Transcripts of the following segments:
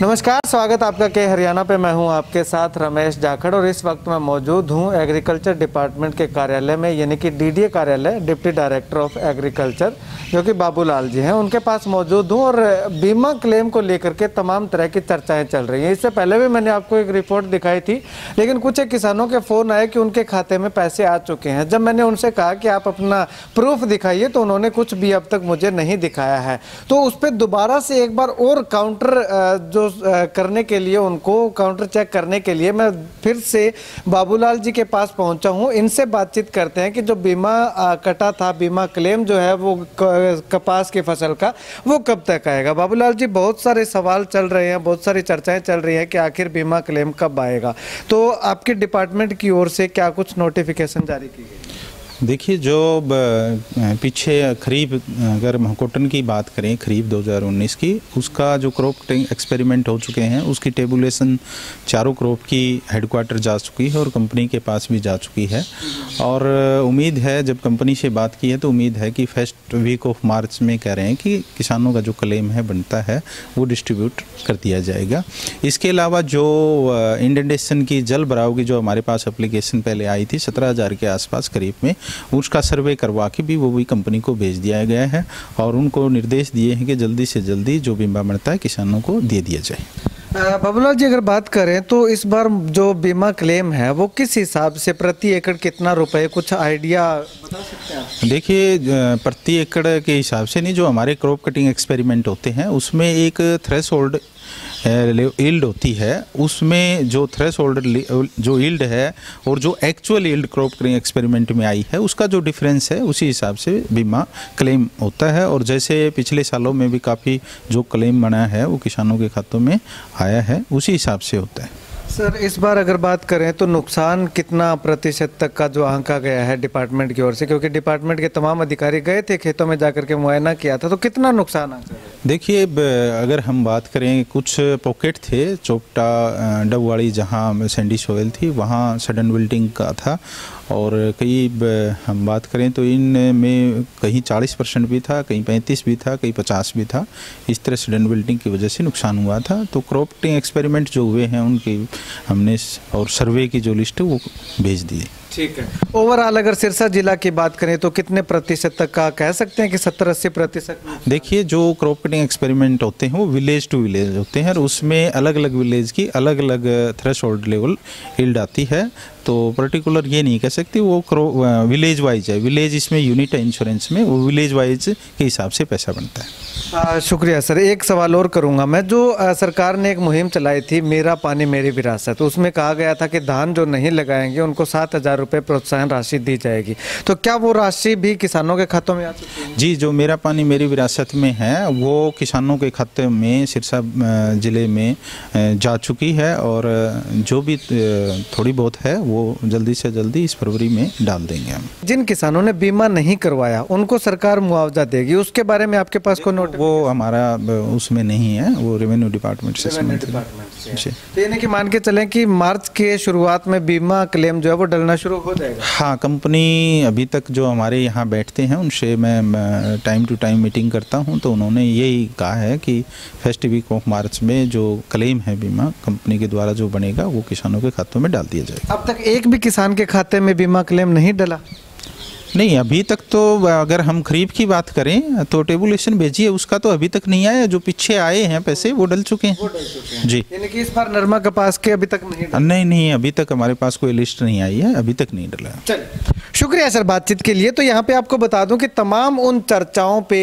नमस्कार, स्वागत आपका के हरियाणा पे। मैं हूं आपके साथ रमेश जाखड़ और इस वक्त मैं मौजूद हूं एग्रीकल्चर डिपार्टमेंट के कार्यालय में, यानी कि डीडीए कार्यालय, डिप्टी डायरेक्टर ऑफ एग्रीकल्चर जो कि बाबूलाल जी हैं, उनके पास मौजूद हूं। और बीमा क्लेम को लेकर के तमाम तरह की चर्चाएं चल रही हैं। इससे पहले भी मैंने आपको एक रिपोर्ट दिखाई थी, लेकिन कुछ एक किसानों के फ़ोन आए कि उनके खाते में पैसे आ चुके हैं। जब मैंने उनसे कहा कि आप अपना प्रूफ दिखाइए, तो उन्होंने कुछ भी अब तक मुझे नहीं दिखाया है। तो उस पर दोबारा से एक बार और काउंटर जो करने के लिए, उनको काउंटर चेक करने के लिए मैं फिर से बाबूलाल जी के पास पहुंचा हूं। इनसे बातचीत करते हैं कि जो बीमा कटा था, बीमा क्लेम जो है वो कपास की फसल का, वो कब तक आएगा। बाबूलाल जी, बहुत सारे सवाल चल रहे हैं, बहुत सारी चर्चाएं चल रही हैं कि आखिर बीमा क्लेम कब आएगा। तो आपके डिपार्टमेंट की ओर से क्या कुछ नोटिफिकेशन जारी की गई? देखिए, जो पीछे खरीफ, अगर हम कॉटन की बात करें खरीफ 2019 की, उसका जो क्रॉप कटिंग एक्सपेरिमेंट हो चुके हैं, उसकी टेबुलेशन चारों क्रॉप की हेडक्वार्टर जा चुकी है और कंपनी के पास भी जा चुकी है। और उम्मीद है, जब कंपनी से बात की है तो उम्मीद है कि फर्स्ट वीक ऑफ मार्च में कह रहे हैं कि किसानों का जो क्लेम है बनता है वो डिस्ट्रीब्यूट कर दिया जाएगा। इसके अलावा जो इंडेंटेशन की जल भराव की जो हमारे पास एप्लीकेशन पहले आई थी 17,000 के आसपास खरीफ में, उसका सर्वे करवा के भी वो भी कंपनी को भेज दिया गया है और उनको निर्देश दिए हैं कि जल्दी से जल्दी जो बीमा बनता है किसानों को दे दिया जाए। बाबूलाल जी, अगर बात करें तो इस बार जो बीमा क्लेम है वो किस हिसाब से, प्रति एकड़ कितना रुपए, कुछ आइडिया बता सकते हैं आप? देखिए, प्रति एकड़ के हिसाब से नहीं, जो हमारे क्रॉप कटिंग एक्सपेरिमेंट होते हैं उसमें एक थ्रेशोल्ड यील्ड होती है। उसमें जो थ्रेशोल्ड जो यील्ड है और जो actual yield crop cutting experiment में आई है, उसका जो डिफरेंस है उसी हिसाब से बीमा क्लेम होता है। और जैसे पिछले सालों में भी काफ़ी जो क्लेम बना है वो किसानों के खातों में आया है, उसी हिसाब से होता है। सर, इस बार अगर बात करें तो नुकसान कितना प्रतिशत तक का जो आंका गया है डिपार्टमेंट की ओर से, क्योंकि डिपार्टमेंट के तमाम अधिकारी गए थे खेतों में जाकर के मुआयना किया था, तो कितना नुकसान आंका है? देखिए, अगर हम बात करें, कुछ पॉकेट थे, चोपटा डबवाड़ी जहाँ सैंडी सोयल थी वहाँ सडन विल्टिंग का था, और कई हम बात करें तो इनमें कहीं 40% भी था, कहीं 35 भी था, कहीं 50 भी था। इस तरह सडन विल्टिंग की वजह से नुकसान हुआ था। तो क्रॉप कटिंग एक्सपेरिमेंट जो हुए हैं उनकी हमने और सर्वे की जो लिस्ट है वो भेज दी। ठीक है। ओवरऑल अगर सिरसा जिला की बात करें तो कितने प्रतिशत तक का कह सकते हैं कि 70-80%? देखिए, जो क्रॉप कटिंग एक्सपेरिमेंट होते हैं वो विलेज टू विलेज होते हैं और उसमें अलग अलग विलेज की अलग अलग थ्रेशोल्ड लेवल यील्ड आती है। तो पर्टिकुलर ये नहीं कह सकती, वो विलेज वाइज है। विलेज इसमें यूनिट है इंश्योरेंस में, वो विलेज वाइज के हिसाब से पैसा बनता है। शुक्रिया सर। एक सवाल और करूंगा मैं। जो सरकार ने एक मुहिम चलाई थी, मेरा पानी मेरी विरासत, उसमें कहा गया था कि धान जो नहीं लगाएंगे उनको 7,000 रुपये प्रोत्साहन राशि दी जाएगी। तो क्या वो राशि भी किसानों के खातों में आ चुकी है? जी, जो मेरा पानी मेरी विरासत में है वो किसानों के खाते में सिरसा ज़िले में जा चुकी है, और जो भी थोड़ी बहुत है वो जल्दी से जल्दी इस फरवरी में डाल देंगे हम। जिन किसानों ने बीमा नहीं करवाया उनको सरकार मुआवजा देगी, उसके बारे में आपके पास कोई नोटिस? वो हमारा उसमें नहीं है, वो रेवेन्यू डिपार्टमेंट से तो यानी कि मान के चलें कि मार्च के शुरुआत में बीमा क्लेम जो है वो डलना शुरू हो जाएगा। हाँ, कंपनी अभी तक जो हमारे यहाँ बैठते हैं उनसे मैं टाइम टू टाइम मीटिंग करता हूँ, तो उन्होंने यही कहा है कि फर्स्ट वीक ऑफ मार्च में जो क्लेम है बीमा कंपनी के द्वारा जो बनेगा वो किसानों के खातों में डाल दिया जाएगा। अब तक एक भी किसान के खाते में बीमा क्लेम नहीं डला? नहीं, अभी तक तो अगर हम खरीफ की बात करें तो टेबुलेशन भेजी है, उसका तो अभी तक नहीं आया। जो पीछे आए हैं पैसे वो डल चुके हैं। जी, यानी कि इस बार नरमा कपास के अभी तक नहीं? नहीं, अभी तक हमारे पास कोई लिस्ट नहीं आई है, अभी तक नहीं डला। चलिए, शुक्रिया सर बातचीत के लिए। तो यहाँ पे आपको बता दूं कि तमाम उन चर्चाओं पे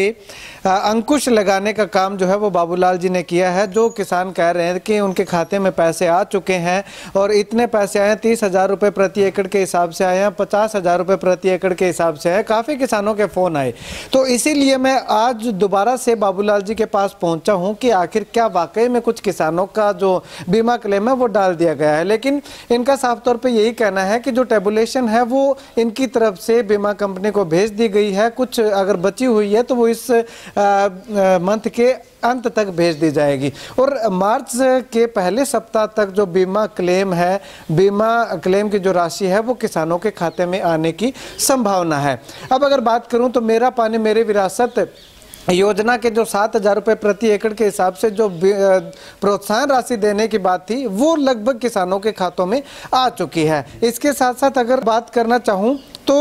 अंकुश लगाने का काम जो है वो बाबूलाल जी ने किया है। जो किसान कह रहे हैं कि उनके खाते में पैसे आ चुके हैं और इतने पैसे आए हैं, 30,000 रुपये प्रति एकड़ के हिसाब से आए हैं, 50,000 रुपये प्रति एकड़ के हिसाब से है। काफ़ी किसानों के फ़ोन आए, तो इसीलिए मैं आज दोबारा से बाबूलाल जी के पास पहुंचा हूं कि आखिर क्या वाकई में कुछ किसानों का जो बीमा क्लेम है वो डाल दिया गया है। लेकिन इनका साफ तौर पे यही कहना है कि जो टेबुलेशन है वो इनकी तरफ से बीमा कंपनी को भेज दी गई है। कुछ अगर बची हुई है तो वो इस मंथ के अंत तक भेज दी जाएगी, और मार्च के पहले सप्ताह तक जो बीमा क्लेम है, बीमा क्लेम की जो राशि है वो किसानों के खाते में आने की संभावना है। अब अगर बात करूं तो मेरा पानी मेरी विरासत योजना के जो 7,000 रुपये प्रति एकड़ के हिसाब से जो प्रोत्साहन राशि देने की बात थी वो लगभग किसानों के खातों में आ चुकी है। इसके साथ साथ अगर बात करना चाहूँ तो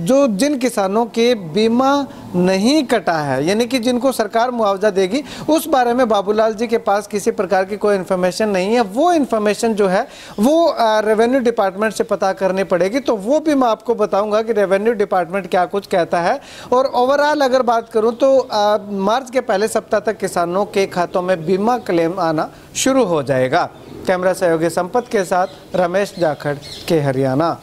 जो जिन किसानों के बीमा नहीं कटा है, यानी कि जिनको सरकार मुआवजा देगी, उस बारे में बाबूलाल जी के पास किसी प्रकार की कोई इन्फॉर्मेशन नहीं है। वो इन्फॉर्मेशन जो है वो रेवेन्यू डिपार्टमेंट से पता करनी पड़ेगी। तो वो भी मैं आपको बताऊंगा कि रेवेन्यू डिपार्टमेंट क्या कुछ कहता है। और ओवरऑल अगर बात करूं तो मार्च के पहले सप्ताह तक किसानों के खातों में बीमा क्लेम आना शुरू हो जाएगा। कैमरा सहयोगी संपत के साथ रमेश जाखड़ के हरियाणा।